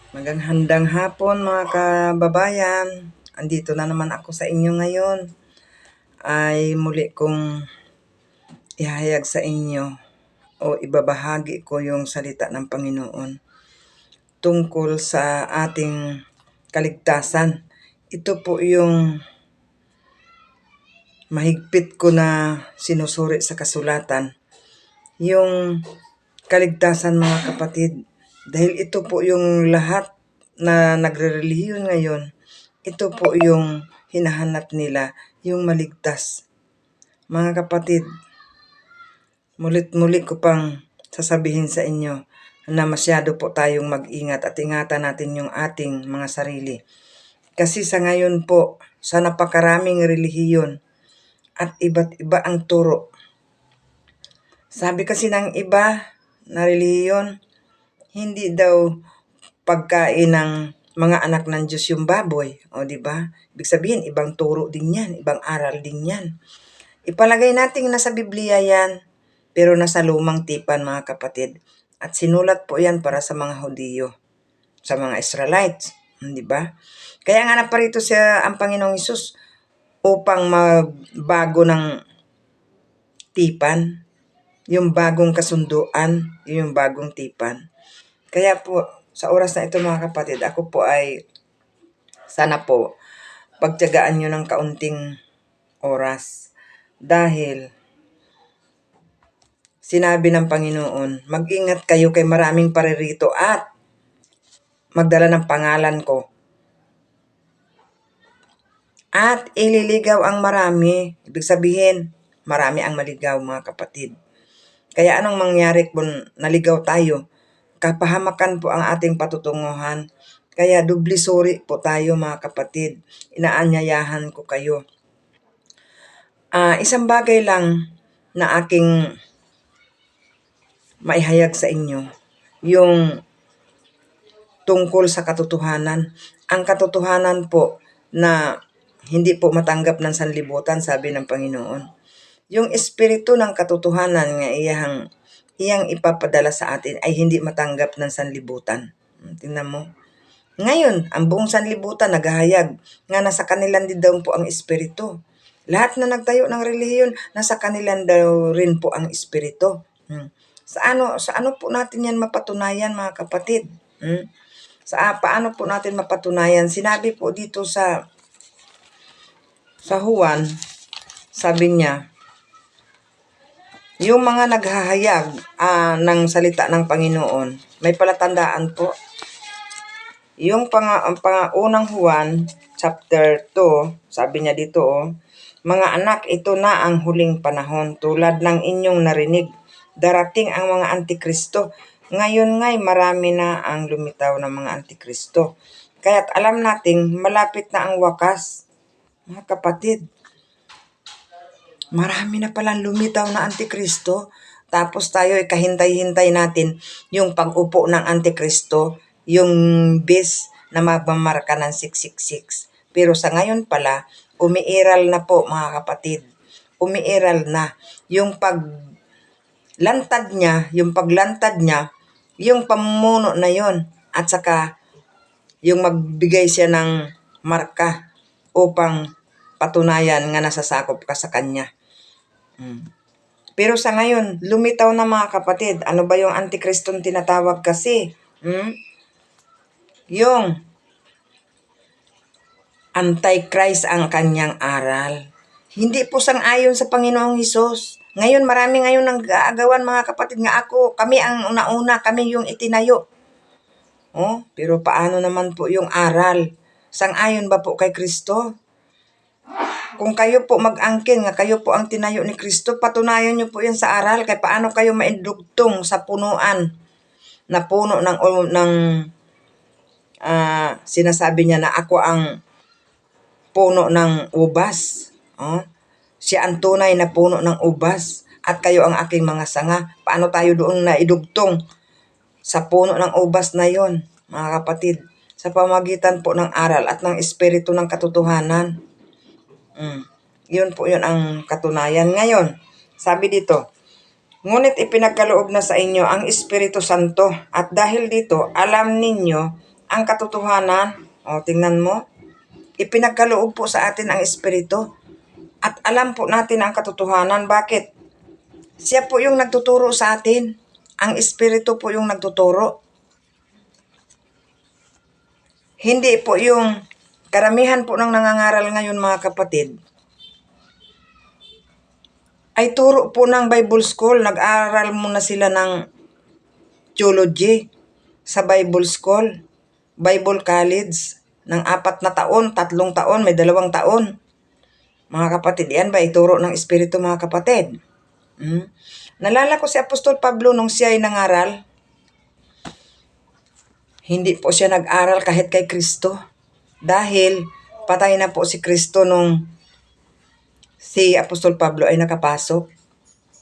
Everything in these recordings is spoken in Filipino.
Magandang hapon mga kababayan. Andito na naman ako sa inyo ngayon. Ay muli kong ihahayag sa inyo o ibabahagi ko yung salita ng Panginoon tungkol sa ating kaligtasan. Ito po yung mahigpit ko na sinusuri sa kasulatan. Yung kaligtasan mga kapatid. Dahil ito po yung lahat na nagre-relihiyon ngayon, ito po yung hinahanap nila, yung maligtas. Mga kapatid, mulit-muli ko pang sasabihin sa inyo na masyado po tayong mag-ingat at ingatan natin yung ating mga sarili. Kasi sa ngayon po, sa napakaraming relihiyon at iba't iba ang turo. Sabi kasi ng iba na relihiyon, hindi daw pagkain ng mga anak ng Diyos yung baboy. O di ba? Ibig sabihin, ibang turo din yan, ibang aral din yan. Ipalagay natin nasa Biblia yan, pero nasa lumang tipan mga kapatid. At sinulat po yan para sa mga Hudiyo, sa mga Israelites. Di ba? Kaya nga naparito siya ang Panginoong Hesus upang magbago ng tipan, yung bagong kasunduan, yung bagong tipan. Kaya po, sa oras na ito mga kapatid, ako po ay sana po pagtiyagaan nyo ng kaunting oras. Dahil sinabi ng Panginoon, mag-ingat kayo kay maraming paririto at magdala ng pangalan ko. At ililigaw ang marami. Ibig sabihin, marami ang maligaw mga kapatid. Kaya anong mangyari kung naligaw tayo? Kapahamakan po ang ating patutunguhan. Kaya dubli suri po tayo mga kapatid. Inaanyayahan ko kayo. Isang bagay lang na aking maihayag sa inyo. Yung tungkol sa katotohanan. Ang katotohanan po na hindi po matanggap ng sanlibutan, sabi ng Panginoon. Yung espiritu ng katotohanan nga iyang ipapadala sa atin ay hindi matanggap ng sanlibutan. Tingnan mo. Ngayon, ang buong sanlibutan naghahayag nga nasa kanilang din daw po ang espiritu. Lahat na nagtayo ng relihiyon, nasa kanilang daw rin po ang espiritu. Sa ano po natin yan mapatunayan mga kapatid? Paano po natin mapatunayan? Sinabi po dito sa Juan, sabi niya, yung mga naghahayag ng salita ng Panginoon, may palatandaan po. Yung unang Juan, chapter 2, sabi niya dito, mga anak, ito na ang huling panahon. Tulad ng inyong narinig, darating ang mga antikristo. Ngayon nga'y marami na ang lumitaw ng mga antikristo. Kaya't alam nating malapit na ang wakas. Mga kapatid, marami na palang lumitaw na antikristo. Tapos tayo ay kahintay-hintay natin yung pag-upo ng antikristo, yung bis na magmamarka ng 666. Pero sa ngayon pala, umiiral na po mga kapatid. Umiiral na. Yung paglantad niya, yung pamumuno na yon. At saka yung magbigay siya ng marka upang patunayan nga nasasakop ka sa kanya. Pero sa ngayon, lumitaw na mga kapatid. Ano ba yung antikristong tinatawag kasi? Yung Antichrist ang kanyang aral. Hindi po sang-ayon sa Panginoong Hesus. Ngayon, marami ngayon nag-aagawan mga kapatid nga kami ang una-una, kami yung itinayo. Pero paano naman po yung aral? Sang-ayon ba po kay Kristo? Kung kayo po mag-angkin nga kayo po ang tinayo ni Kristo, patunayan niyo po yan sa aral. Kaya paano kayo maidugtong sa punuan na puno ng sinasabi niya na ako ang puno ng ubas. Siya ang tunay na puno ng ubas at kayo ang aking mga sanga. Paano tayo doon na idugtong sa puno ng ubas na yon, mga kapatid? Sa pamagitan po ng aral at ng espiritu ng katotohanan. Yun po yun ang katunayan. Ngayon, sabi dito, ngunit ipinagkaloob na sa inyo ang Espiritu Santo at dahil dito, alam ninyo ang katotohanan. O, tingnan mo. Ipinagkaloob po sa atin ang Espiritu. At alam po natin ang katotohanan. Bakit? Siya po yung nagtuturo sa atin. Ang Espiritu po yung nagtuturo. Hindi po yung karamihan po ng nangangaral ngayon, mga kapatid, ay turo po ng Bible School. Nag-aral muna sila ng theology sa Bible School, Bible College, ng 4 na taon, 3 taon, may 2 taon. Mga kapatid, yan ba ituro ng Espiritu, mga kapatid? Nalala ko si Apostol Pablo nung siya ay nangaral. Hindi po siya nag-aral kahit kay Kristo. Dahil patay na po si Kristo nung si Apostol Pablo ay nakapasok.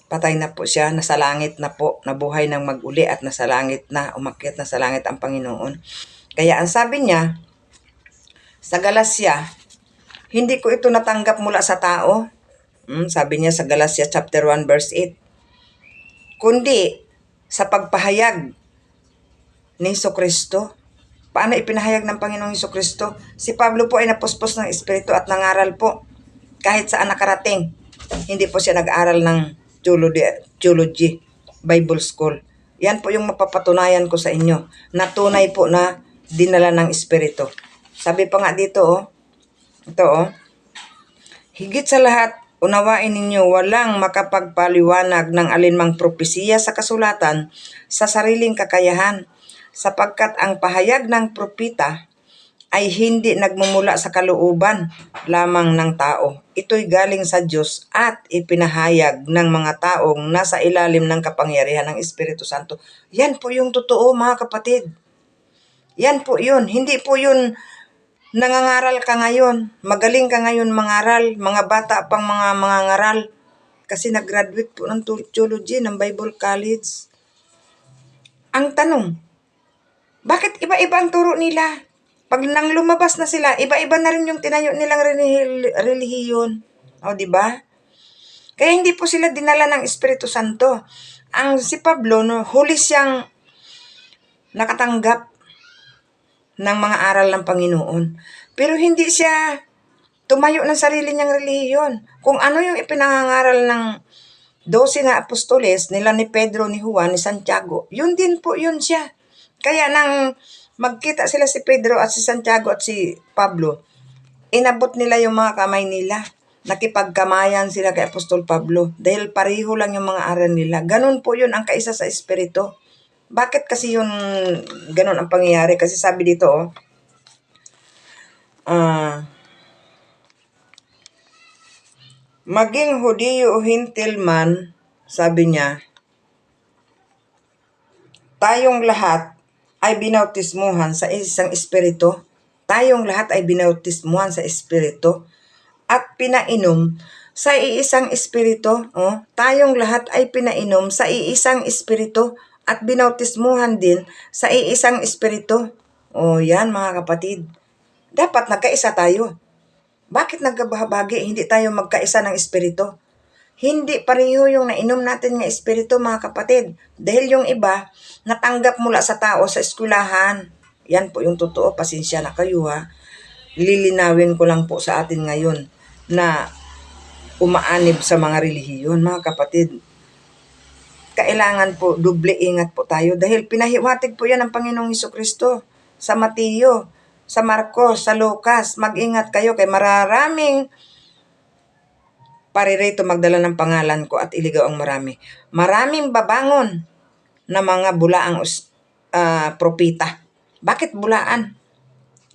Patay na po siya, nasa langit na po, nabuhay ng mag-uli at nasa langit na, umakyat na sa langit ang Panginoon. Kaya ang sabi niya, sa Galacia, hindi ko ito natanggap mula sa tao. Sabi niya sa Galacia chapter 1 verse 8. Kundi sa pagpahayag ni Jesucristo. Paano ipinahayag ng Panginoong Jesucristo? Si Pablo po ay napuspos ng Espiritu at nangaral po kahit saan nakarating. Hindi po siya nag-aral ng theology, Bible School. Yan po yung mapapatunayan ko sa inyo. Natunay po na dinala ng Espiritu. Sabi pa nga dito, higit sa lahat, unawain ninyo walang makapagpaliwanag ng alinmang propesiya sa kasulatan sa sariling kakayahan, sapagkat ang pahayag ng propeta ay hindi nagmumula sa kalooban lamang ng tao. Ito'y galing sa Diyos at ipinahayag ng mga taong nasa ilalim ng kapangyarihan ng Espiritu Santo. Yan po yung totoo, mga kapatid. Yan po yun. Hindi po yun nangangaral ka ngayon. Magaling ka ngayon mangaral. Mga bata pang mga mangangaral. Kasi nag-graduate po ng theology ng Bible College. Ang tanong, bakit iba-iba ang turo nila? Pag nang lumabas na sila, iba-iba na rin yung tinayo nilang relihiyon. O, di ba? Kaya hindi po sila dinala ng Espiritu Santo. Ang si Pablo, huli siyang nakatanggap ng mga aral ng Panginoon. Pero hindi siya tumayo ng sarili niyang relihiyon. Kung ano yung ipinangangaral ng 12 na apostoles, nila ni Pedro, ni Juan, ni Santiago, yun din po yun siya. Kaya nang magkita sila si Pedro at si Santiago at si Pablo, inabot nila yung mga kamay nila. Nakipagkamayan sila kay Apostol Pablo dahil pareho lang yung mga aral nila. Ganun po yun ang kaisa sa Espiritu. Bakit kasi yun ganun ang pangyayari? Kasi sabi dito, maging Hudiyo o Hintil man, sabi niya, tayong lahat ay binautismuhan sa isang Espiritu. Tayong lahat ay binautismuhan sa Espiritu at pinainom sa iisang Espiritu. Tayong lahat ay pinainom sa iisang Espiritu at binautismuhan din sa iisang Espiritu. Yan, mga kapatid. Dapat nagkaisa tayo. Bakit nagkabahagi? Hindi tayo magkaisa ng Espiritu. Hindi pareho yung nainom natin ng Espiritu, mga kapatid. Dahil yung iba, natanggap mula sa tao sa eskwelahan. Yan po yung totoo. Pasensya na kayo, ha. Lilinawin ko lang po sa atin ngayon na umaanib sa mga relihiyon, mga kapatid. Kailangan po doble ingat po tayo dahil pinahiwatig po yan ng Panginoong Jesucristo sa Mateo, sa Marcos, sa Lucas. Mag-ingat kayo kay mararaming paririto magdala ng pangalan ko at iligaw ang marami. Maraming babangon na mga bulaang propita. Bakit bulaan?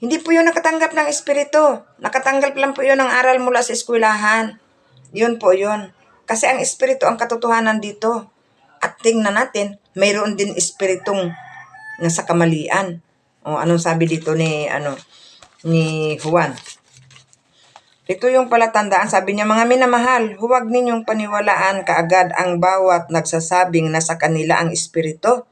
Hindi po yun nakatanggap ng Espiritu. Nakatanggap lang po yun ng aral mula sa eskwelahan. Yun po yun. Kasi ang Espiritu ang katotohanan dito. At tingnan natin, mayroon din Espiritong nasa kamalian. Anong sabi dito ni Juan? Ito yung palatandaan, sabi niya, mga minamahal, huwag ninyong paniwalaan kaagad ang bawat nagsasabing nasa kanila ang Espiritu.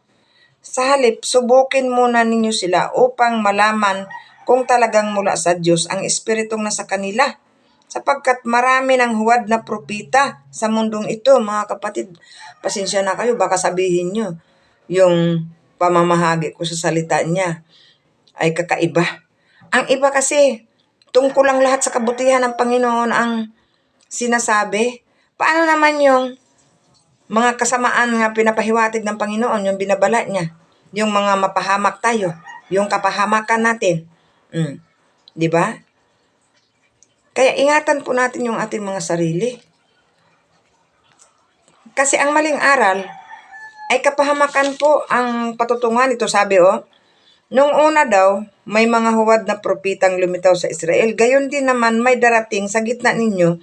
Sa halip, subukin muna ninyo sila upang malaman kung talagang mula sa Diyos ang Espiritong nasa kanila. Sapagkat marami ng huwad na propita sa mundong ito, mga kapatid. Pasensya na kayo, baka sabihin nyo yung pamamahagi ko sa salita niya ay kakaiba. Ang iba kasi, tungkol lang lahat sa kabutihan ng Panginoon ang sinasabi. Paano naman yung mga kasamaan nga pinapahiwatig ng Panginoon, yung binabala niya, yung mga mapahamak tayo, yung kapahamakan natin. Di ba? Kaya ingatan po natin yung ating mga sarili. Kasi ang maling aral ay kapahamakan po ang patutunguhan. Ito sabi nung una daw, may mga huwad na propitang lumitaw sa Israel. Gayon din naman may darating sa gitna ninyo,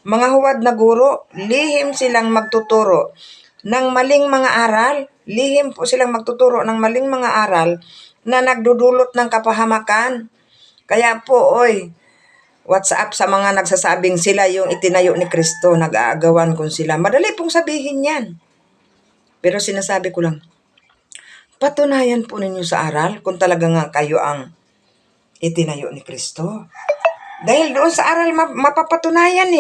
mga huwad na guro, lihim silang magtuturo ng maling mga aral. Lihim po silang magtuturo ng maling mga aral na nagdudulot ng kapahamakan. Kaya po, what's up sa mga nagsasabing sila yung itinayo ni Kristo, nag-aagawan kung sila. Madali pong sabihin yan. Pero sinasabi ko lang, patunayan po ninyo sa aral kung talaga nga kayo ang itinayo ni Kristo. Dahil doon sa aral mapapatunayan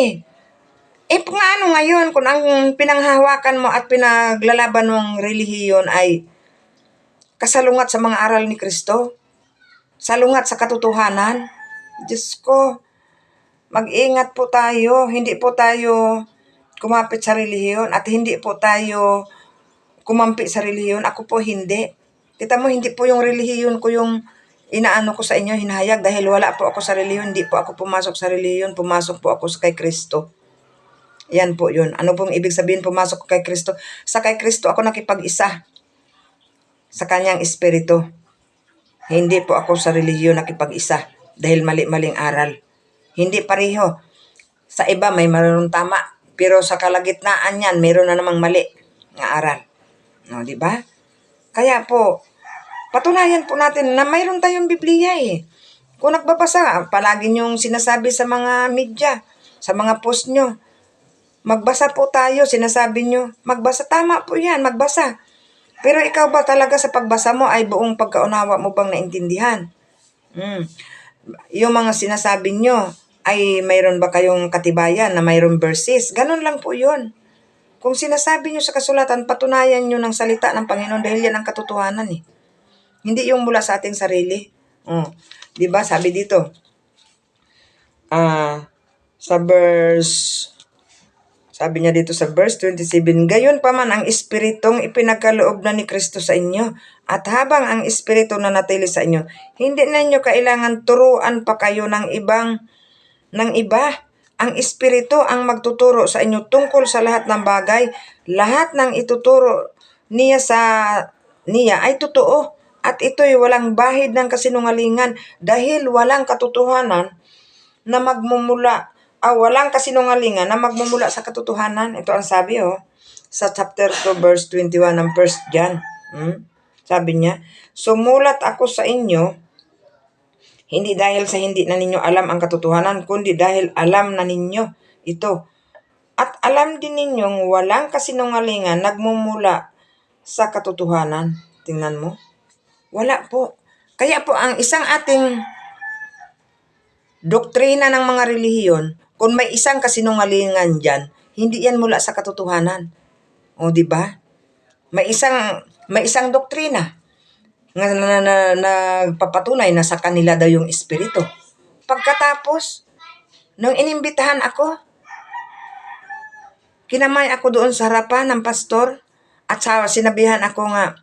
nga ano ngayon, kung ang pinanghahawakan mo at pinaglalaban mong relihiyon ay kasalungat sa mga aral ni Kristo, salungat sa katotohanan, Diyos ko, mag-ingat po tayo, hindi po tayo kumapit sa relihiyon at hindi po tayo kumampi sa relihiyon. Ako po hindi. Kita mo, hindi po yung relihiyon ko yung inaano ko sa inyo, hinahayag, dahil wala po ako sa relihiyon, hindi po ako pumasok sa relihiyon, pumasok po ako sa kay Kristo. Yan po yun. Ano pong ibig sabihin pumasok ko kay Kristo? Sa kay Kristo ako nakipag-isa sa kanyang espiritu. Hindi po ako sa relihiyon nakipag-isa dahil mali-maling aral. Hindi pareho. Sa iba may mayroong tama, pero sa kalagitnaan yan, mayroon na namang mali na aral. No, di ba? Kaya po, patunayan po natin na mayroon tayong Biblia Kung nagbabasa, palagi niyong sinasabi sa mga media, sa mga post nyo, magbasa po tayo, sinasabi nyo, magbasa, tama po yan, magbasa. Pero ikaw ba talaga sa pagbasa mo ay buong pagkaunawa mo bang naintindihan? Yung mga sinasabi nyo, ay mayroon ba kayong katibayan na mayroong verses? Ganun lang po yun. Kung sinasabi nyo sa kasulatan, patunayan nyo ng salita ng Panginoon dahil yan ang katotohanan Hindi yung mula sa ating sarili. Diba? Sabi dito, sa verse, sabi niya dito sa verse 27, gayon pa man ang espiritong ipinagkaloob na ni Kristo sa inyo. At habang ang espiritu na natili sa inyo, hindi na inyo kailangan turuan pa kayo ng iba. Ang espiritu ang magtuturo sa inyo tungkol sa lahat ng bagay. Lahat ng ituturo niya ay totoo. At ito'y walang bahid ng kasinungalingan dahil walang katotohanan na walang kasinungalingan na magmumula sa katotohanan. Ito ang sabi sa chapter 2 verse 21 ng 1 John. Sabi niya, sumulat ako sa inyo hindi dahil sa hindi na ninyo alam ang katotohanan, kundi dahil alam na ninyo ito. At alam din ninyong walang kasinungalingan nagmumula sa katotohanan. Tingnan mo. Wala po. Kaya po ang isang ating doktrina ng mga relihiyon, kung may isang kasinungalingan dyan, hindi yan mula sa katotohanan. Di ba? May isang doktrina na nagpapatunay na sa kanila daw yung espiritu. Pagkatapos, nung inimbitahan ako, kinamay ako doon sa harapan ng pastor at sinabihan ako nga,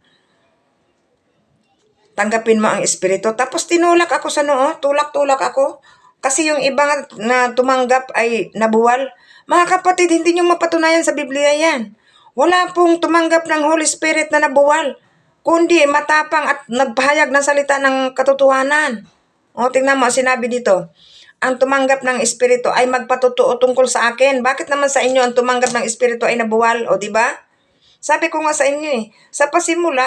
tanggapin mo ang espiritu. Tapos tinulak ako sa noo, tulak-tulak ako. Kasi yung iba na tumanggap ay nabuwal. Mga kapatid, hindi nyo mapatunayan sa Biblia yan. Wala pong tumanggap ng Holy Spirit na nabuwal, kundi matapang at nagpahayag ng salita ng katotohanan. Tingnan mo, sinabi dito, ang tumanggap ng Espiritu ay magpatotoo tungkol sa akin. Bakit naman sa inyo ang tumanggap ng Espiritu ay nabuwal? Di ba? Sabi ko nga sa inyo sa pasimula,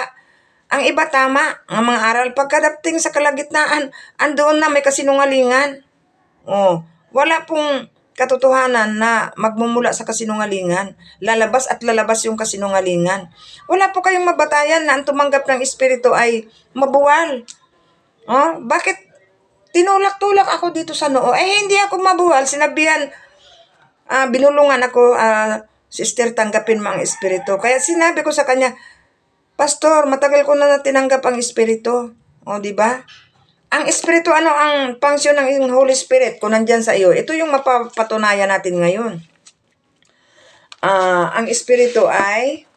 ang iba tama, ang mga aral. Pagkadating sa kalagitnaan, andoon na may kasinungalingan. Wala pong katotohanan na magmumula sa kasinungalingan. Lalabas at lalabas yung kasinungalingan. Wala po kayong mabatayan na ang tumanggap ng Espiritu ay mabuwal. Bakit tinulak-tulak ako dito sa noo? Hindi ako mabuwal. Sinabihan, binulungan ako, sister, tanggapin mo ang Espiritu. Kaya sinabi ko sa kanya, Pastor, matagal ko na tinanggap ang Espiritu. Di ba? Ang Espiritu, ano ang function ng Holy Spirit kung nandyan sa iyo? Ito yung mapapatunayan natin ngayon. Ang Espiritu ay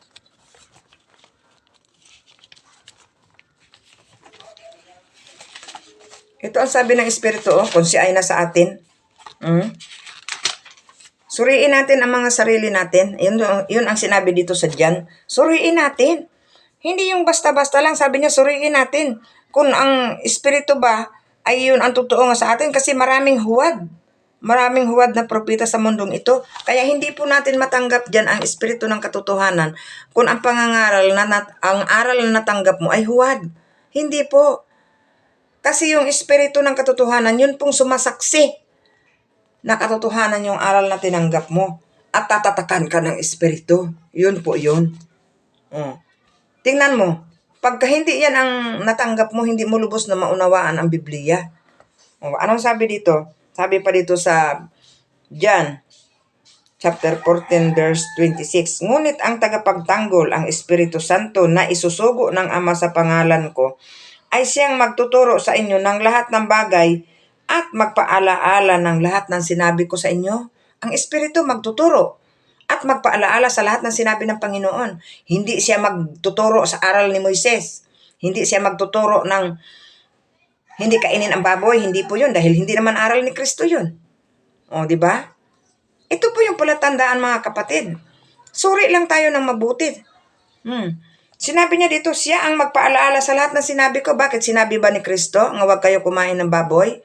ito ang sabi ng Espiritu, kung siya ay nasa atin. Suriin natin ang mga sarili natin. Yun ang sinabi dito sa John. Suriin natin. Hindi yung basta-basta lang. Sabi niya, suriin natin. Kung ang Espiritu ba ay yun ang totoo nga sa atin. Kasi maraming huwad. Maraming huwad na propeta sa mundong ito. Kaya hindi po natin matanggap dyan ang Espiritu ng katotohanan kung ang pangangaral ang aral na natanggap mo ay huwad. Hindi po. Kasi yung Espiritu ng katotohanan, yun pong sumasaksi na katotohanan yung aral na tinanggap mo. At tatatakan ka ng Espiritu. Yun po yun. Tingnan mo. Pagka hindi yan ang natanggap mo, hindi mo lubos na maunawaan ang Biblia. Anong sabi dito? Sabi pa dito sa John chapter 14 verse 26. Ngunit ang tagapagtanggol, ang Espiritu Santo na isusugo ng Ama sa pangalan ko, ay siyang magtuturo sa inyo ng lahat ng bagay at magpaalaala ng lahat ng sinabi ko sa inyo. Ang Espiritu magtuturo at magpaalaala sa lahat ng sinabi ng Panginoon. Hindi siya magtuturo sa aral ni Moises. Hindi siya magtuturo ng hindi kainin ang baboy. Hindi po yun dahil hindi naman aral ni Kristo yun. Di ba? Ito po yung palatandaan, mga kapatid. Suri lang tayo ng mabuti. Sinabi niya dito, siya ang magpaalaala sa lahat ng sinabi ko. Bakit sinabi ba ni Kristo nga huwag kayo kumain ng baboy?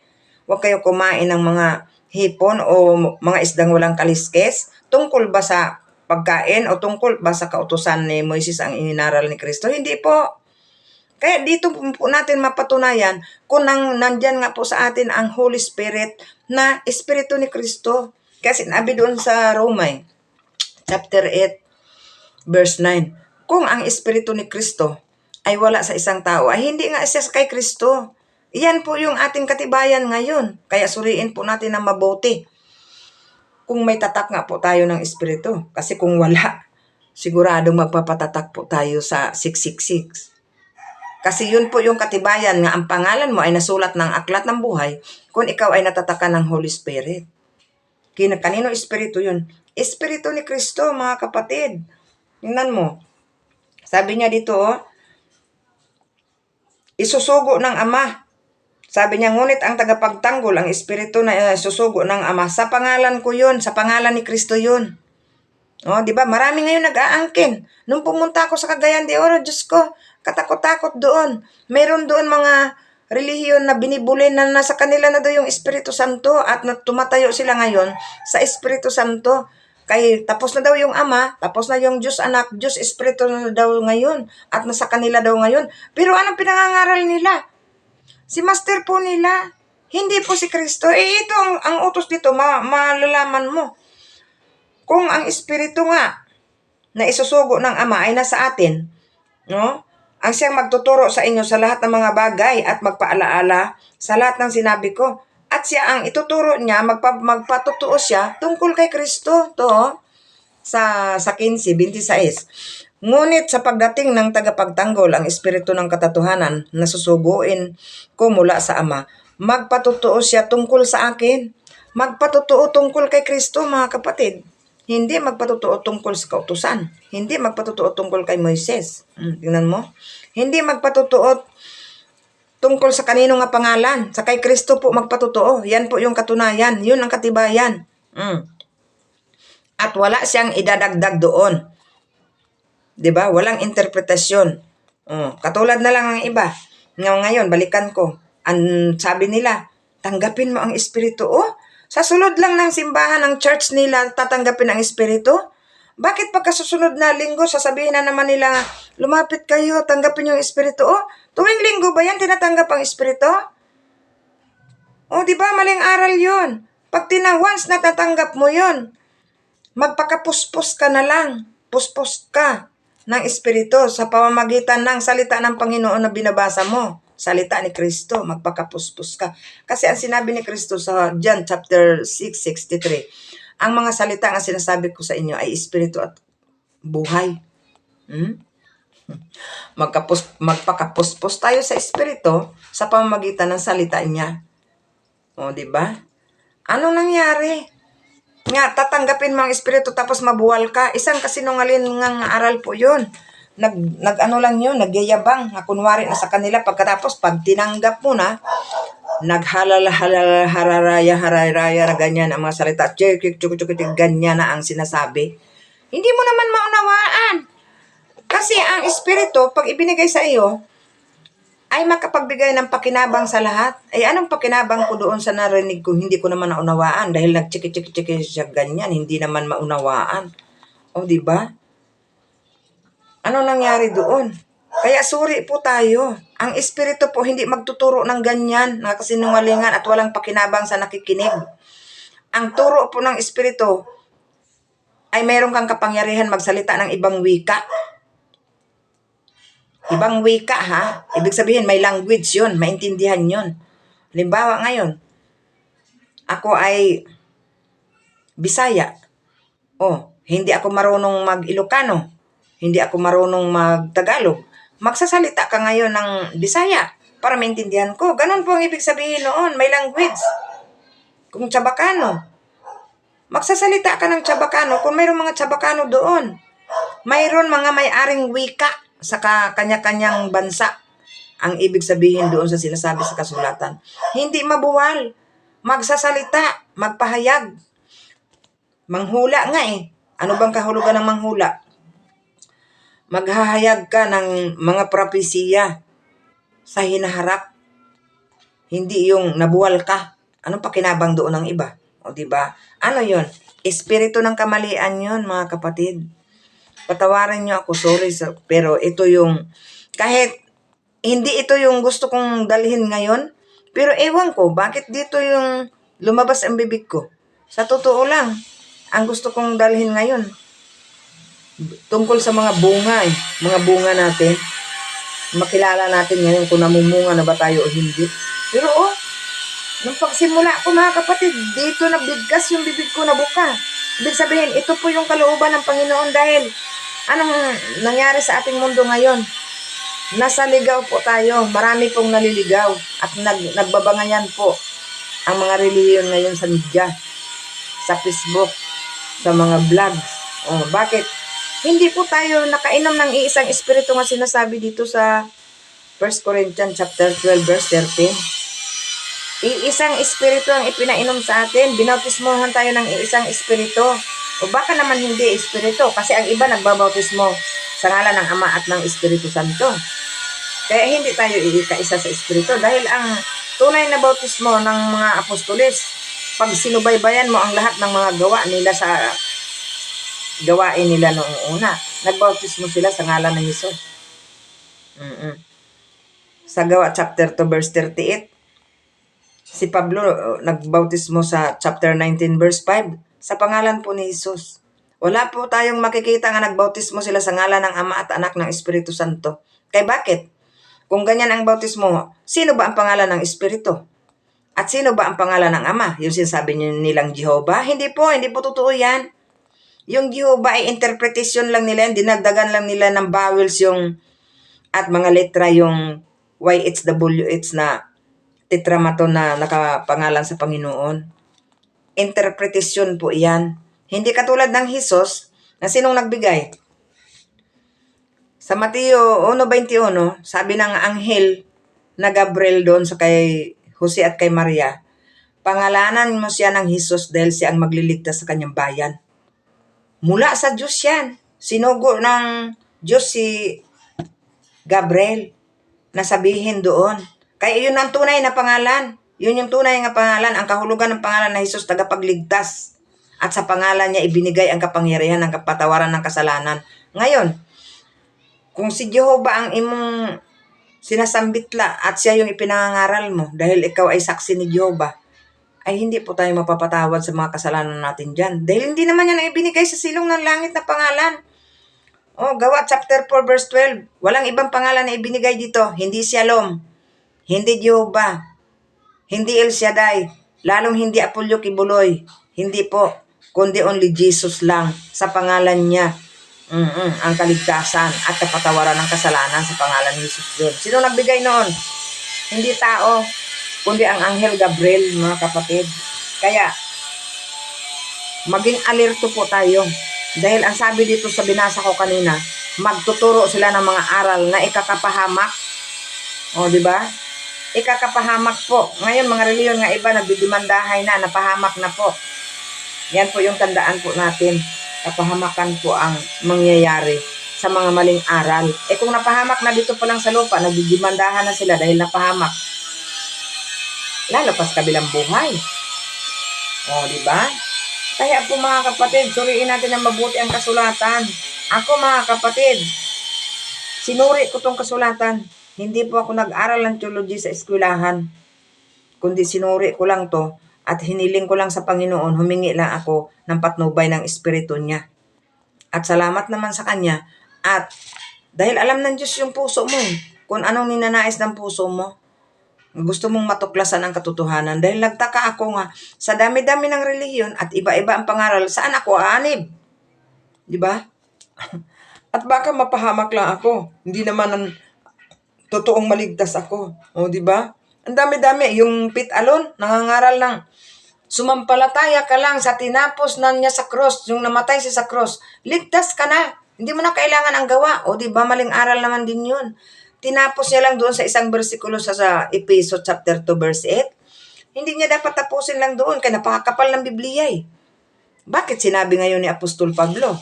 Huwag kayo kumain ng mga hipon o mga isdang walang kaliskes? Tungkol ba sa pagkain o tungkol ba sa kautusan ni Moises ang ininaral ni Kristo? Hindi po. Kaya dito po natin mapatunayan kung nandyan nga po sa atin ang Holy Spirit na Espiritu ni Kristo. Kasi sinabi doon sa Romay, chapter 8, verse 9, kung ang Espiritu ni Kristo ay wala sa isang tao, ay hindi nga siya kay Kristo. Iyan po yung ating katibayan ngayon. Kaya suriin po natin ng mabuti kung may tatak nga po tayo ng Espiritu. Kasi kung wala, siguradong magpapatatak po tayo sa 666. Kasi yun po yung katibayan nga ang pangalan mo ay nasulat ng aklat ng buhay kung ikaw ay natatakan ng Holy Spirit. Kanino Espiritu yun? Espiritu ni Kristo, mga kapatid. Tingnan mo. Sabi niya dito, isusugo ng Ama. Sabi niya, ngunit ang tagapagtanggol, ang Espiritu na isusugo ng Ama, sa pangalan ko yun, sa pangalan ni Kristo yun. Di ba? Marami ngayon nag-aangkin. Nung pumunta ako sa Cagayan de Oro, Diyos ko, katakot-takot doon. Meron doon mga relihiyon na binibulin na nasa kanila na daw yung Espiritu Santo at tumatayo sila ngayon sa Espiritu Santo. Kaya tapos na daw yung Ama, tapos na yung Diyos Anak, Diyos Espiritu na daw ngayon at nasa kanila daw ngayon. Pero anong pinangangaral nila? Si Master po nila. Hindi po si Kristo. Ito ang utos dito, malalaman mo. Kung ang Espiritu nga na isusugo ng Ama ay nasa atin, ang siyang magtuturo sa inyo sa lahat ng mga bagay at magpaalaala sa lahat ng sinabi ko. At siya ang ituturo niya, magpatutuo siya tungkol kay Kristo. Sa 15:26. Ngunit sa pagdating ng tagapagtanggol, ang Espiritu ng katotohanan na susuguin ko mula sa Ama, magpatutuo siya tungkol sa akin. Magpatutuo tungkol kay Kristo, mga kapatid. Hindi magpatutuo tungkol sa kautusan. Hindi magpatutuo tungkol kay Moises. Tingnan mo. Hindi magpatutuo tungkol sa kanino nga pangalan. Sa kay Kristo po magpatutuo. Yan po yung katunayan. Yun ang katibayan. At wala siyang idadagdag doon. 'Di ba? Walang interpretasyon. Katulad na lang ang iba. Ngayon, balikan ko. Ang sabi nila, tanggapin mo ang Espiritu. Sa sulod lang ng simbahan ng church nila, tatanggapin ang Espiritu? Bakit pagka susunod na linggo, sasabihin na naman nila, lumapit kayo, tanggapin yung Espiritu? Tuwing linggo ba yan, tinatanggap ang Espiritu? Di ba? Maling aral yun. Pag once natatanggap mo yun, magpakapuspos ka na lang. Puspos ka ng Espiritu sa pamamagitan ng salita ng Panginoon na binabasa mo. Salita ni Kristo, magpakapuspos ka. Kasi ang sinabi ni Kristo sa John chapter 6:63, ang mga salita nga sinasabi ko sa inyo ay Espiritu at buhay. Magpakapuspos tayo sa Espiritu sa pamamagitan ng salita niya. O, di ba? Anong nangyari? Nga, tatanggapin mo ang Espiritu tapos mabuwal ka. Isang kasinungalingang aral po yun. Nag-ano lang yun, nagyayabang. Kunwari na sa kanila. Pagkatapos, pag tinanggap mo na, naghalal-halal-hararaya na ganyan ang mga salita. Ganyan na ang sinasabi. Hindi mo naman maunawaan. Kasi ang Espiritu, pag ibinigay sa iyo, ay makapagbigay ng pakinabang sa lahat. Ay anong pakinabang ko doon sa narinig ko? Hindi ko naman naunawaan dahil nagchiki-chiki-chiki siya ganyan, hindi naman maunawaan. O, di ba? Ano nangyari doon? Kaya suri po tayo. Ang Espiritu po hindi magtuturo ng ganyan, na kasinungalingan at walang pakinabang sa nakikinig. Ang turo po ng Espiritu ay mayroon kang kapangyarihan magsalita ng ibang wika. Ibang wika, ha? Ibig sabihin, may language yun, maintindihan yun. Halimbawa ngayon, ako ay Bisaya. Hindi ako marunong mag-Ilocano. Hindi ako marunong mag-Tagalog. Magsasalita ka ngayon ng Bisaya para maintindihan ko. Ganun po ang ibig sabihin noon, may language. Kung Chabacano, magsasalita ka ng Chabacano kung mayroong mga Chabacano doon. Mayroon mga may-aring wika sa kanya-kanyang bansa. Ang ibig sabihin doon sa sinasabi sa kasulatan. Hindi mabuwal. Magsasalita, magpahayag. Manghula nga eh. Ano bang kahulugan ng manghula? Maghahayag ka ng mga propesiya sa hinaharap. Hindi yung nabuwal ka. Anong pakinabang doon ng iba? O diba? Ano yun? Espiritu ng kamalian yun, mga kapatid. Patawarin nyo ako, sorry. Pero ito yung, kahit hindi ito yung gusto kong dalhin ngayon, pero ewan ko, bakit dito yung lumabas ang bibig ko? Sa totoo lang, ang gusto kong dalhin ngayon, tungkol sa mga bunga eh. Mga bunga natin. Makilala natin ngayon kung namumunga na ba tayo o hindi. Pero nung pagsimula ko mga kapatid, dito nabigkas yung bibig ko na buka. Ibig sabihin, ito po yung kalooban ng Panginoon dahil anong nangyari sa ating mundo ngayon? Nasa ligaw po tayo. Marami pong naliligaw at nagbabangayan po ang mga relihiyon ngayon sa media, sa Facebook, sa mga vlogs. Bakit? Hindi po tayo nakainom ng iisang espiritu nga sinasabi dito sa 1 Corinthians chapter 12 verse 13. Iisang espiritu ang ipinainom sa atin. Binautismohan tayo ng iisang espiritu. O baka naman hindi espiritu kasi ang iba nagbabautismo sa ngalan ng Ama at ng Espiritu Santo. Kaya hindi tayo iika-isa sa espiritu dahil ang tunay na bautismo ng mga apostoles, pag sinubaybayan mo ang lahat ng mga gawa nila sa gawain nila noong una, nagbautismo sila sa ngalan ng Hesus. Sa Gawa chapter 2 verse 38, si Pablo nagbautismo sa chapter 19 verse 5 sa pangalan po ni Hesus. Wala po tayong makikita nga nagbautismo sila sa ngalan ng Ama at Anak ng Espiritu Santo. Kaya bakit? Kung ganyan ang bautismo, sino ba ang pangalan ng Espiritu? At sino ba ang pangalan ng Ama? Yung sinasabi nilang Jehovah? Hindi po totoo yan. Yung Jehovah ay interpretation lang nila yan. Dinagdagan lang nila ng vowels yung at mga letra yung YHWH na tetramaton na nakapangalan sa Panginoon. Interpretation po yan. Hindi katulad ng Hesus na sinong nagbigay. Sa Mateo 1:21, sabi ng anghel na Gabriel doon sa kay Jose at kay Maria, pangalanan mo siya ng Hesus dahil siya ang magliligtas sa kanyang bayan. Mula sa Diyos yan. Sinugo ng Diyos si Gabriel na sabihin doon. Kaya yun ang tunay na pangalan. Yun yung tunay na pangalan. Ang kahulugan ng pangalan na Hesus, tagapagligtas. At sa pangalan niya ibinigay ang kapangyarihan ng kapatawaran ng kasalanan. Ngayon, kung si Jehovah ang imong sinasambitla at siya yung ipinangangaral mo dahil ikaw ay saksi ni Jehovah, ay hindi po tayo mapapatawad sa mga kasalanan natin dyan. Dahil hindi naman yan ang ibinigay sa silong ng langit na pangalan. Gawa chapter 4 verse 12. Walang ibang pangalan na ibinigay dito. Hindi Shalom, hindi Jehovah, hindi El Shaddai, lalong hindi Apolyo Kibuloy. Hindi po, kundi only Jesus lang sa pangalan niya. Ang kaligtasan at kapatawaran ng kasalanan sa pangalan ni Jesus yun. Sino nagbigay noon? Hindi tao, kundi ang Anghel Gabriel, mga kapatid. Kaya, maging alerto po tayo. Dahil ang sabi dito sa binasa ko kanina, magtuturo sila ng mga aral na ikakapahamak. O, di ba? Ikakapahamak po. Ngayon, mga reliyon nga iba, nagdidimandahay na, napahamak na po. Yan po yung tandaan po natin. Kapahamakan po ang mangyayari sa mga maling aral. Kung napahamak na dito pa lang sa lupa, nagdidimandahan na sila dahil napahamak. Lalo pas kabilang buhay. O, di ba? Kaya po mga kapatid, suriin natin ng mabuti ang kasulatan. Ako mga kapatid, sinuri ko tong kasulatan. Hindi po ako nag-aral ng theology sa eskwelahan. Kundi sinuri ko lang to at hiniling ko lang sa Panginoon, humingi lang ako ng patnubay ng Espiritu niya. At salamat naman sa Kanya. At dahil alam ng Diyos yung puso mo, kung anong ninanais ng puso mo, gusto mong matuklasan ang katotohanan. Dahil nagtaka ako nga, sa dami-dami ng relihiyon at iba-iba ang pangaral, saan ako aanib? Di ba? At baka mapahamak lang ako. Hindi naman ang totoong maligtas ako. O, di ba? Ang dami-dami. Yung Pete Alon, nangangaral ng sumampalataya ka lang sa tinapos na niya sa cross, yung namatay siya sa cross. Ligtas ka na. Hindi mo na kailangan ang gawa. O, di ba? Maling aral naman din yun. Tinapos niya lang doon sa isang bersikulo sa Efeso chapter 2 verse 8. Hindi niya dapat tapusin lang doon kaya napakakapal ng Biblia eh. Bakit sinabi ngayon ni Apostol Pablo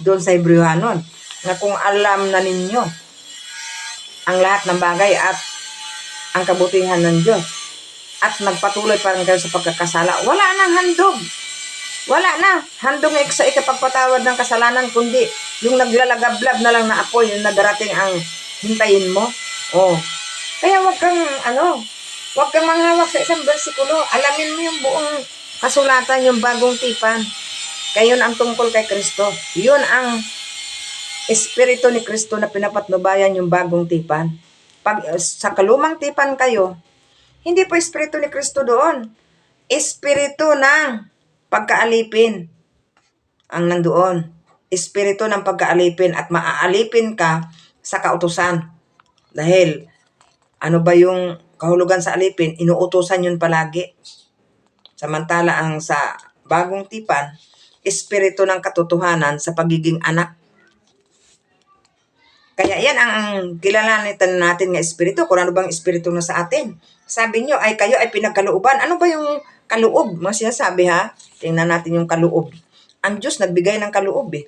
doon sa Hebrewanon na kung alam na ninyo ang lahat ng bagay at ang kabutihan ng Diyos at nagpatuloy pa rin kayo sa pagkakasala, wala nang handog. Wala na. Handog na sa ikapagpatawad ng kasalanan kundi yung naglalagablab na lang na apoy yung nadarating ang hintayin mo. Oh. Kaya wag kang manghawak sa isang bersikulo. Alamin mo yung buong kasulatan, yung bagong tipan. Kaya yun ang tungkol kay Kristo. Yun ang Espiritu ni Kristo na pinapatnubayan yung bagong tipan. Pag sa kalumang tipan kayo, hindi po Espiritu ni Kristo doon. Espiritu ng pagkaalipin ang nandoon. Espiritu ng pagkaalipin at maaalipin ka sa kautusan. Dahil, ano ba yung kahulugan sa alipin? Inuutusan yun palagi. Samantala ang sa bagong tipan, espiritu ng katotohanan sa pagiging anak. Kaya yan ang kilalanin natin nga espiritu. Kung ano bang espiritu na sa atin. Sabi nyo, ay kayo ay pinagkalooban. Ano ba yung kaloob? Mga sinasabi ha? Tingnan natin yung kaloob. Ang Diyos nagbigay ng kaloob eh.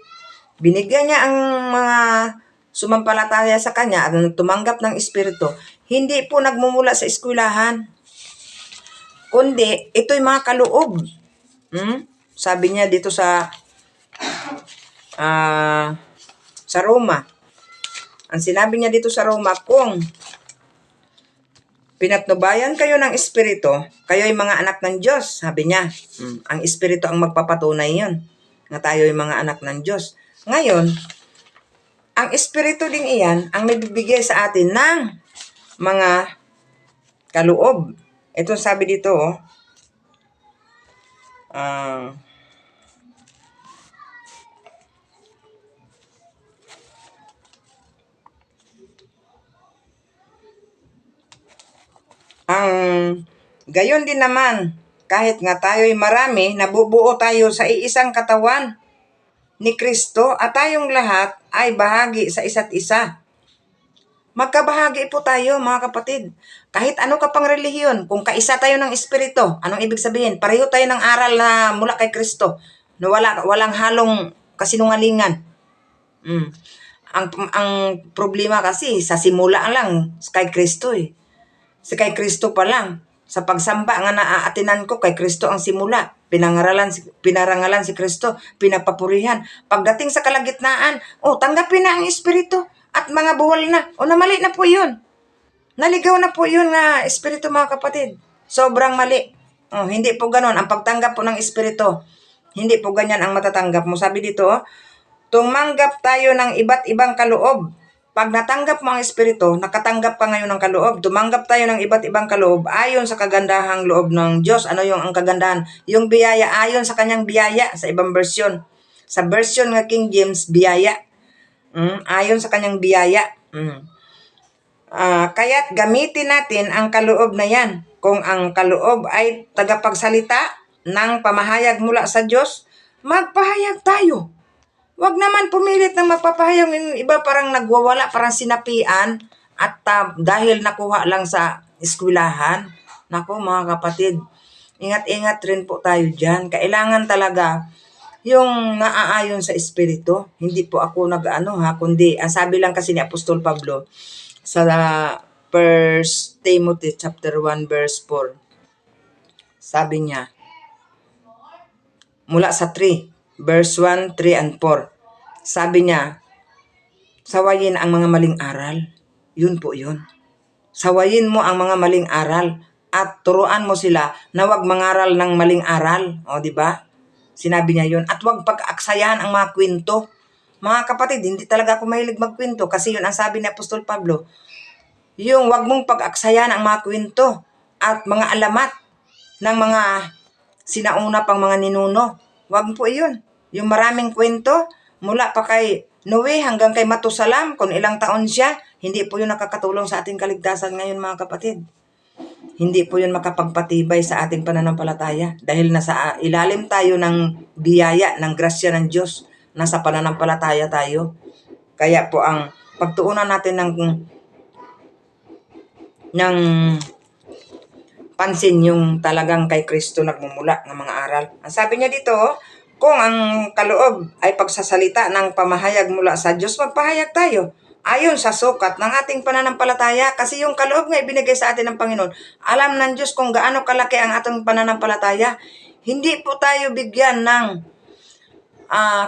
Binigyan niya ang mga sumampalataya sa Kanya at tumanggap ng Espiritu, hindi po nagmumula sa eskwelahan. Kundi, ito'y mga kaloob. Sabi niya dito sa Roma. Ang sinabi niya dito sa Roma, kung pinatnubayan kayo ng Espiritu, kayo ay mga anak ng Diyos. Sabi niya, ang Espiritu ang magpapatunay yun na tayo ay mga anak ng Diyos. Ngayon, ang Espiritu din iyan ang nagbibigay sa atin ng mga kaloob. Ito sabi dito, ang gayon din naman, kahit nga tayo'y marami, nabubuo tayo sa iisang katawan ni Kristo at tayong lahat ay bahagi sa isa't isa. Magkabahagi po tayo mga kapatid. Kahit ano ka pang relihiyon, kung kaisa tayo ng Espiritu, anong ibig sabihin? Pareho tayo ng aral na mula kay Kristo, na walang halong kasinungalingan. Ang problema kasi, sa simula lang, kay Kristo eh. Kay Kristo pa lang. Sa pagsamba nga naaatinan ko, kay Kristo ang simula. Pinarangalan si Kristo, pinapapurihan. Pagdating sa kalagitnaan, tanggapin na ang Espiritu at mga buwal na. Namali na po yun. Naligaw na po yun na Espiritu mga kapatid. Sobrang mali. Hindi po ganon. Ang pagtanggap po ng Espiritu, hindi po ganyan ang matatanggap mo. Sabi dito, tumanggap tayo ng iba't ibang kaloob. Pag natanggap mo ang Espiritu, nakatanggap ka ngayon ng kaloob. Tumanggap tayo ng iba't ibang kaloob ayon sa kagandahang loob ng Diyos. Ano yung ang kagandahan? Yung biyaya ayon sa kanyang biyaya sa ibang version. Sa version ng King James, biyaya. Ayon sa kanyang biyaya. Kaya't gamitin natin ang kaloob na yan. Kung ang kaloob ay tagapagsalita ng pamahayag mula sa Diyos, magpahayag tayo. Huwag naman pumilit na magpapahayag. Yung iba parang nagwawala, parang sinapian at dahil nakuha lang sa eskwelahan. Naku mga kapatid, ingat-ingat rin po tayo dyan. Kailangan talaga yung naaayon sa Espiritu. Hindi po ako kundi ang sabi lang kasi ni Apostol Pablo sa 1 Timothy chapter 1 verse 4. Sabi niya, mula sa 3, verse 1, 3, and 4. Sabi niya, sawayin ang mga maling aral. Yun po yun. Sawayin mo ang mga maling aral at turuan mo sila na wag mangaral ng maling aral. O, di ba? Sinabi niya yun. At wag pag-aksayahan ang mga kwento. Mga kapatid, hindi talaga ako mahilig magkwento kasi yun ang sabi ni Apostol Pablo. Yung wag mong pag-aksayahan ang mga kwento at mga alamat ng mga sinauna pang mga ninuno. Wag po iyon. Yung maraming kwento mula pa kay Noe hanggang kay Matusalam, kung ilang taon siya, hindi po yun nakakatulong sa ating kaligtasan ngayon mga kapatid. Hindi po yun makapagpatibay sa ating pananampalataya dahil nasa ilalim tayo ng biyaya, ng grasya ng Diyos. Nasa pananampalataya tayo. Kaya po ang pagtuunan natin ng pansin yung talagang kay Kristo nagmumula ng mga aral. Ang sabi niya dito, kung ang kaloob ay pagsasalita ng pamahayag mula sa Diyos, magpahayag tayo ayon sa sukat ng ating pananampalataya kasi yung kaloob nga ibinigay sa atin ng Panginoon. Alam ng Diyos kung gaano kalaki ang ating pananampalataya. Hindi po tayo bigyan ng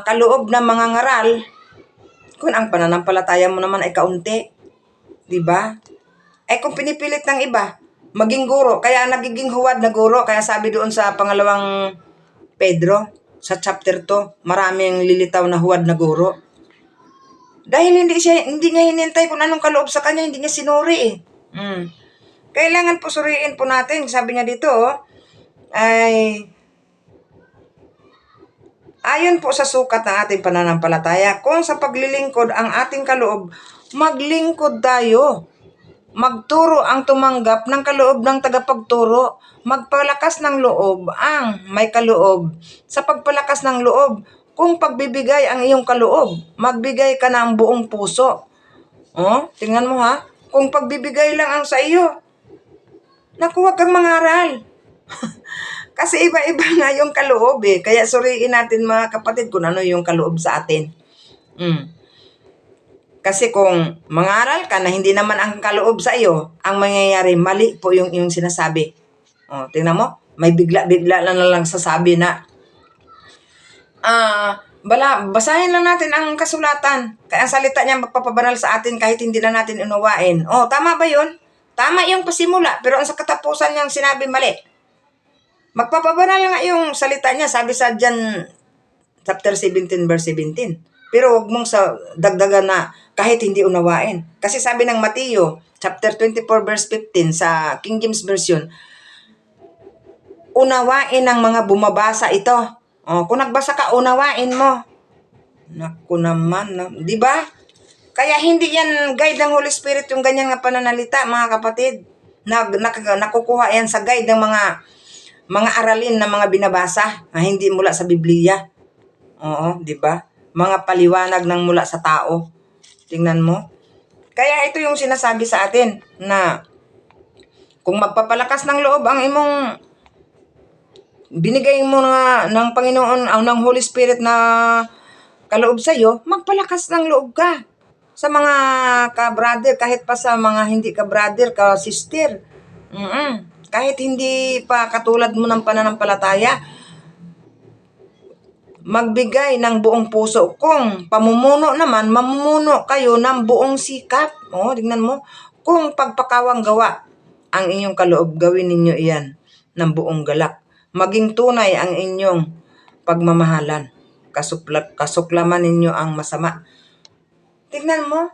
kaloob ng mga ngaral kung ang pananampalataya mo naman ay kaunti. Diba? Kung pinipilit ng iba, maging guro, kaya nagiging huwad na guro. Kaya sabi doon sa pangalawang Pedro, sa chapter 2, maraming lilitaw na huwad na guro. Dahil hindi niya hinintay kung anong kaloob sa kanya, hindi niya sinuri Kailangan po suriin po natin. Sabi niya dito, ay ayon po sa sukat ng ating pananampalataya, kung sa paglilingkod ang ating kaloob, maglingkod tayo. Magturo ang tumanggap ng kaloob ng tagapagturo. Magpalakas ng loob ang may kaloob. Sa pagpalakas ng loob, kung pagbibigay ang iyong kaloob, magbigay ka ng buong puso. Tingnan mo ha. Kung pagbibigay lang ang sa iyo, naku, huwag kang mangaral. Kasi iba-iba nga yung kaloob Kaya suriin natin mga kapatid kung ano yung kaloob sa atin. Kasi kung mangaral ka na hindi naman ang kaloob sa iyo, ang mangyayari, mali po yung sinasabi. Tingnan mo, may bigla-bigla lang sasabi na, basahin lang natin ang kasulatan. Kaya ang salita niya magpapabanal sa atin kahit hindi na natin unawain. Tama ba yun? Tama yung pasimula, pero ang sa katapusan niyang sinabi, mali. Magpapabanal nga yung salita niya, sabi sa John chapter 17 verse 17. Pero huwag mong dagdagan na kahit hindi unawain. Kasi sabi ng Mateo chapter 24 verse 15 sa King James Version, unawain ng mga bumabasa ito. Kung nagbasa ka, unawain mo. Naku naman, di ba? Kaya hindi yan guide ng Holy Spirit yung ganyan nga pananalita, mga kapatid. Nakukuha yan sa guide ng mga aralin na mga binabasa na hindi mula sa Biblia. Di ba? Mga paliwanag ng mula sa tao. Tingnan mo. Kaya ito yung sinasabi sa atin na kung magpapalakas ng loob ang imong binigay mo ng Panginoon ang ng Holy Spirit na kaloob sa iyo, magpalakas ng loob ka sa mga ka-brother, kahit pa sa mga hindi ka-brother, ka-sister. Kahit hindi pa katulad mo ng pananampalataya, magbigay ng buong puso. Kung pamumuno naman, mamumuno kayo ng buong sikap. Tingnan mo. Kung pagpakawang gawa ang inyong kaloob, gawin ninyo iyan ng buong galak. Maging tunay ang inyong pagmamahalan. Kasuklaman ninyo ang masama. Tingnan mo.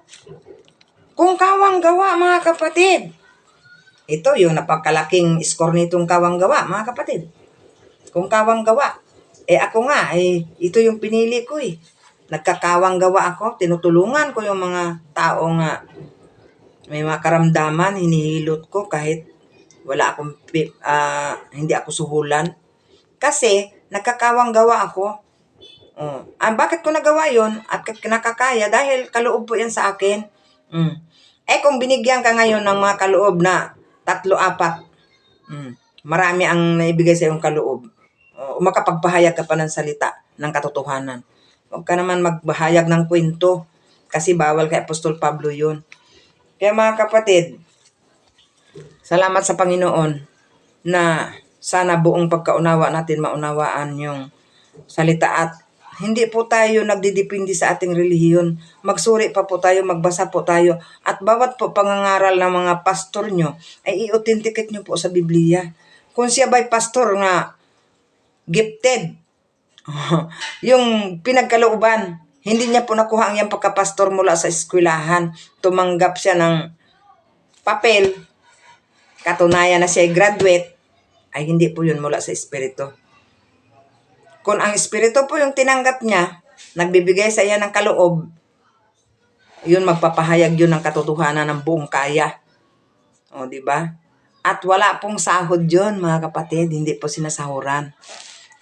Kung kawang gawa, mga kapatid. Ito yung napakalaking score nitong kawang gawa, mga kapatid. Kung kawang gawa. Ako nga, ito yung pinili ko Nagkakawang gawa ako, tinutulungan ko yung mga tao nga may mga karamdaman, hinihilot ko kahit wala akong, hindi ako suhulan. Kasi, nagkakawang gawa ako. Bakit ko nagawa yon at nakakaya? Dahil kaloob po yan sa akin. Kung binigyan ka ngayon ng mga kaloob na 3-4, marami ang naibigay sa iyong kaloob. Makapagpahayag ka pa ng salita ng katotohanan. Huwag ka naman magbahayag ng kwento kasi bawal kay Apostol Pablo yun. Kaya mga kapatid, salamat sa Panginoon na sana buong pagkaunawa natin maunawaan yung salita at hindi po tayo nagdidepende sa ating relihiyon. Magsuri pa po tayo, magbasa po tayo at bawat po pangangaral ng mga pastor nyo ay i-authenticate nyo po sa Biblia. Kung siya ba'y pastor nga gifted, yung pinagkalooban, hindi niya po nakuha ang iyang pagkapastor mula sa eskwelahan. Tumanggap siya ng papel, katunayan na siya graduate, ay hindi po yun mula sa Espiritu. Kung ang Espiritu po yung tinanggap niya, nagbibigay sa iya ng kaloob, yun magpapahayag yun ng katotohanan ng buong kaya. Di ba? At wala pong sahod yun, mga kapatid, hindi po sinasahuran.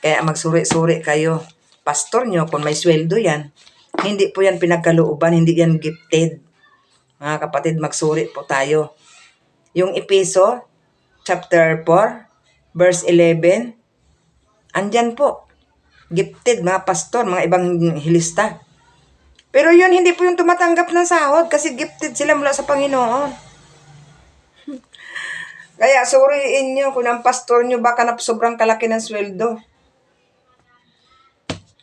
Kaya magsuri-suri kayo. Pastor nyo, kung may sweldo yan, hindi po yan pinagkalooban, hindi yan gifted. Mga kapatid, magsuri po tayo. Yung Epeso, chapter 4, verse 11, andyan po. Gifted, mga pastor, mga ibang hilista. Pero yun, hindi po yung tumatanggap ng sahod kasi gifted sila mula sa Panginoon. Kaya suriin nyo kung ang pastor nyo baka na sobrang kalaki ng sweldo.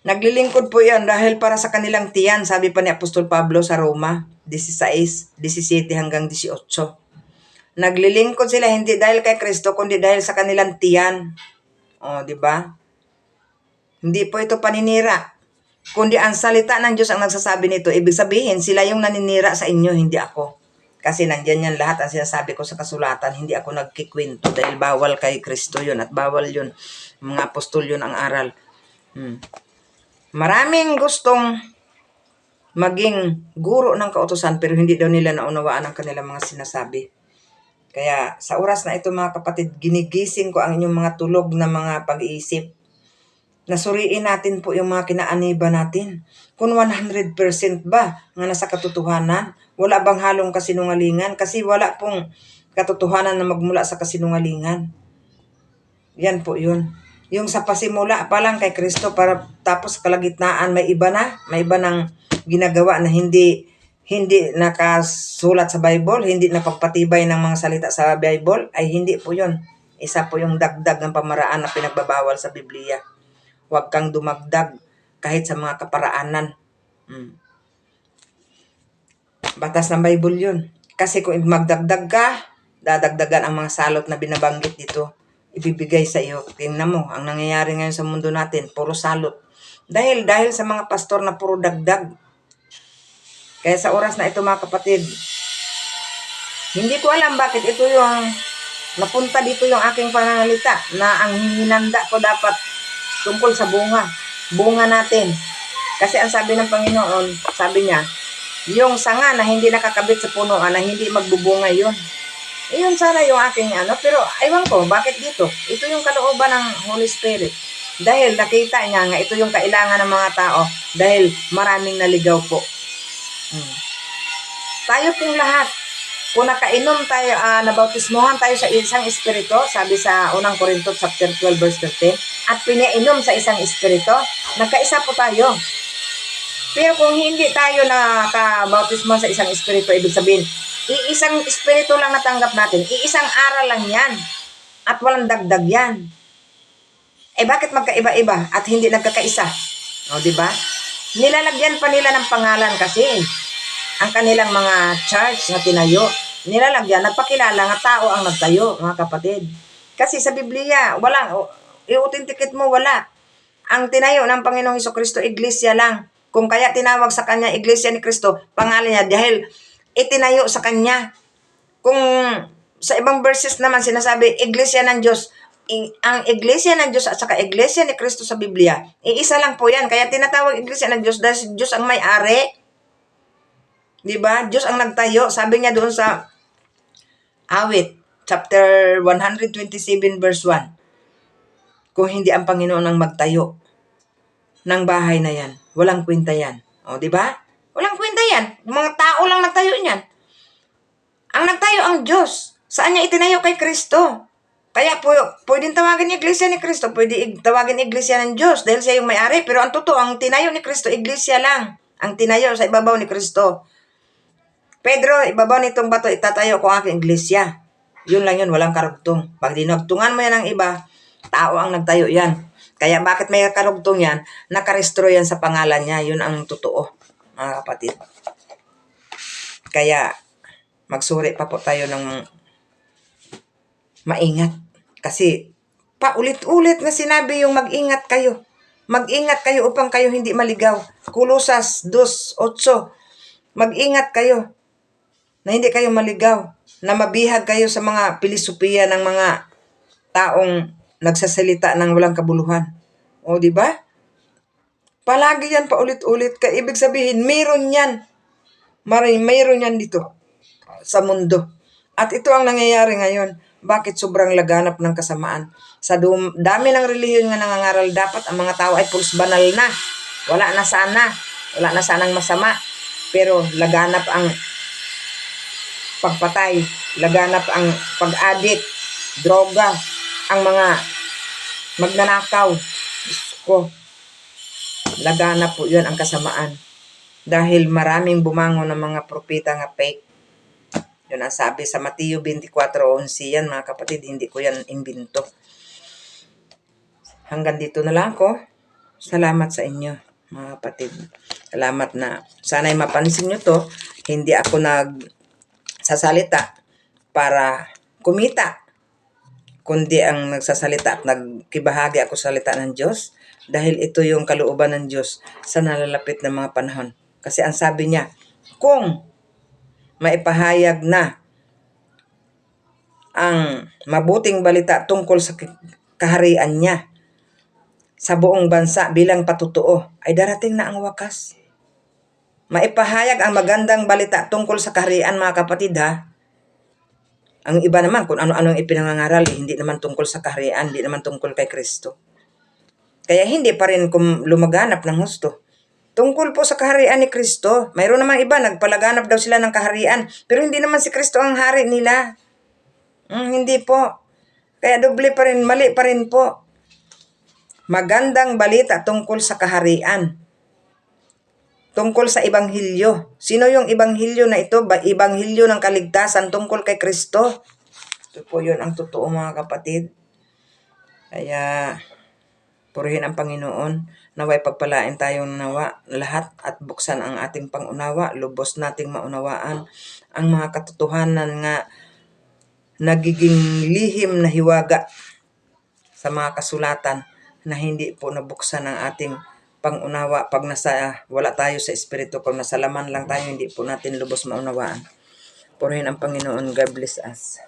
Naglilingkod po yan dahil para sa kanilang tiyan, sabi pa ni Apostol Pablo sa Roma 16, 17 hanggang 18. Naglilingkod sila hindi dahil kay Kristo, kundi dahil sa kanilang tiyan. Di ba? Hindi po ito paninira, kundi ang salita ng Diyos ang nagsasabi nito. Ibig sabihin, sila yung naninira sa inyo, hindi ako. Kasi nandyan yan lahat ang sinasabi ko sa kasulatan, hindi ako nagkikwento dahil bawal kay Kristo yun at bawal yun. Mga apostol yun ang aral. Maraming gustong maging guro ng kautusan pero hindi daw nila naunawaan ang kanilang mga sinasabi. Kaya sa oras na ito mga kapatid, ginigising ko ang inyong mga tulog na mga pag-iisip. Nasuriin natin po yung mga kinaaniba natin. Kung 100% ba nga nasa katotohanan, wala bang halong kasinungalingan? Kasi wala pong katotohanan na magmula sa kasinungalingan. Yan po yun. Yung sa pasimula pa lang kay Kristo para tapos kalagitnaan may iba ng ginagawa na hindi nakasulat sa Bible, hindi napagpatibay ng mga salita sa Bible, ay hindi po yun. Isa po yung dagdag ng pamaraan na pinagbabawal sa Biblia. Huwag kang dumagdag kahit sa mga kaparaanan. Batas ng Bible yun. Kasi kung magdagdag ka, dadagdagan ang mga salot na binabanggit dito. Ibibigay sa iyo. Tingnan mo, ang nangyayari ngayon sa mundo natin, puro salot. Dahil sa mga pastor na puro dagdag. Kaya sa oras na ito mga kapatid, hindi ko alam bakit ito yung napunta dito yung aking pananalita na ang hinanda ko dapat tungkol sa bunga natin. Kasi ang sabi ng Panginoon, sabi niya, yung sanga na hindi nakakabit sa puno, na hindi magbubunga yun. Iyon sana yung aking pero aywan ko, bakit dito? Ito yung kalooban ng Holy Spirit. Dahil nakita niya nga, ito yung kailangan ng mga tao dahil maraming naligaw po. Tayo pong lahat, kung nakainom tayo, nabautismuhan tayo sa isang espiritu, sabi sa unang Korinto chapter 12 verse 13, at pinainom sa isang espiritu, nagkaisa po tayo. Pero kung hindi tayo nakabautismuhan sa isang espiritu, ibig sabihin, iisang espiritu lang natanggap natin, iisang aral lang yan, at walang dagdag yan. Bakit magkaiba-iba at hindi nagkakaisa? Di ba? Nilalagyan pa nila ng pangalan kasi ang kanilang mga church na tinayo, nilalagyan, nagpakilala nga tao ang nagtayo, mga kapatid. Kasi sa Biblia, walang, i-authenticate mo, wala. Ang tinayo ng Panginoong Hesukristo, iglesia lang. Kung kaya tinawag sa kanya, iglesia ni Kristo, pangalan niya, dahil itinayo sa kanya. Kung sa ibang verses naman sinasabi, iglesia ng Diyos, ang iglesia ng Diyos at saka iglesia ni Kristo sa Biblia, iisa lang po yan. Kaya tinatawag iglesia ng Diyos dahil Diyos ang may-ari. Diba? Diyos ang nagtayo. Sabi niya doon sa Awit, chapter 127 verse 1. Kung hindi ang Panginoon ang magtayo ng bahay na yan, walang kwenta yan. O, di ba? Walang kwenta yan. Mga tao lang nagtayo niyan. Ang nagtayo ang Diyos. Saan niya itinayo kay Kristo? Kaya pwedeng tawagin iglesia ni Kristo, pwede tawagin iglesia ng Diyos dahil siya yung may-ari. Pero ang totoo, ang tinayo ni Kristo, iglesia lang. Ang tinayo sa ibabaw ni Kristo. Pedro, ibabaw nitong bato, itatayo ko ang aking iglesia. Yun lang yun, walang karugtong. Pag dinagtungan mo yan ng iba, tao ang nagtayo yan. Kaya bakit may karugtong yan? Nakarestro yan sa pangalan niya. Yun ang totoo, mga kapatid. Kaya magsuri pa po tayo ng maingat. Kasi paulit-ulit na sinabi yung mag-ingat kayo. Mag-ingat kayo upang kayo hindi maligaw. Kolosas 2:8. Mag-ingat kayo na hindi kayo maligaw. Na mabihag kayo sa mga pilosopiya ng mga taong nagsasalita ng walang kabuluhan. O, di ba? Palagi yan paulit-ulit. Kaya ibig sabihin, mayroon yan. Mayroon yan dito sa mundo. At ito ang nangyayari ngayon. Bakit sobrang laganap ng kasamaan? Sa dami ng relihiyon nga nangangaral, dapat ang mga tao ay puls banal na. Wala na sana. Wala na sanang masama. Pero laganap ang pagpatay. Laganap ang pag-addict, droga, ang mga magnanakaw. Diyos ko. Laganap po yun ang kasamaan. Dahil maraming bumangon ng mga propeta nga fake. Yun ang sabi sa Mateo 24:11 yan, mga kapatid. Hindi ko yan imbento. Hanggang dito na lang ako. Salamat sa inyo, mga kapatid. Salamat na sana'y mapansin nyo to. Hindi ako nagsasalita para kumita, kundi ang nagsasalita at nagkibahagi ako sa salita ng Diyos. Dahil ito yung kalooban ng Diyos sa nalalapit na mga panahon. Kasi ang sabi niya, kung maipahayag na ang mabuting balita tungkol sa kaharian niya sa buong bansa bilang patutuo, ay darating na ang wakas. Maipahayag ang magandang balita tungkol sa kaharian, mga kapatid, ha? Ang iba naman, kung ano-ano ang ipinangangaral, hindi naman tungkol sa kaharian, hindi naman tungkol kay Kristo. Kaya hindi pa rin lumaganap ng husto. Tungkol po sa kaharian ni Kristo. Mayroon namang iba, nagpalaganap daw sila ng kaharian. Pero hindi naman si Kristo ang hari nila. Hindi po. Kaya doble pa rin, mali pa rin po. Magandang balita tungkol sa kaharian. Tungkol sa Ibanghilyo. Sino yung Ibanghilyo na ito? Ibanghilyo ng kaligtasan tungkol kay Kristo. Ito po yun ang totoo, mga kapatid. Kaya purihin ang Panginoon. Naway pagpalain tayong nawa lahat at buksan ang ating pangunawa. Lubos nating maunawaan ang mga katotohanan nga nagiging lihim na hiwaga sa mga kasulatan na hindi po nabuksan ang ating pangunawa pag wala tayo sa espiritu. Kung nasa laman lang tayo, hindi po natin lubos maunawaan. Purihin ang Panginoon. God bless us.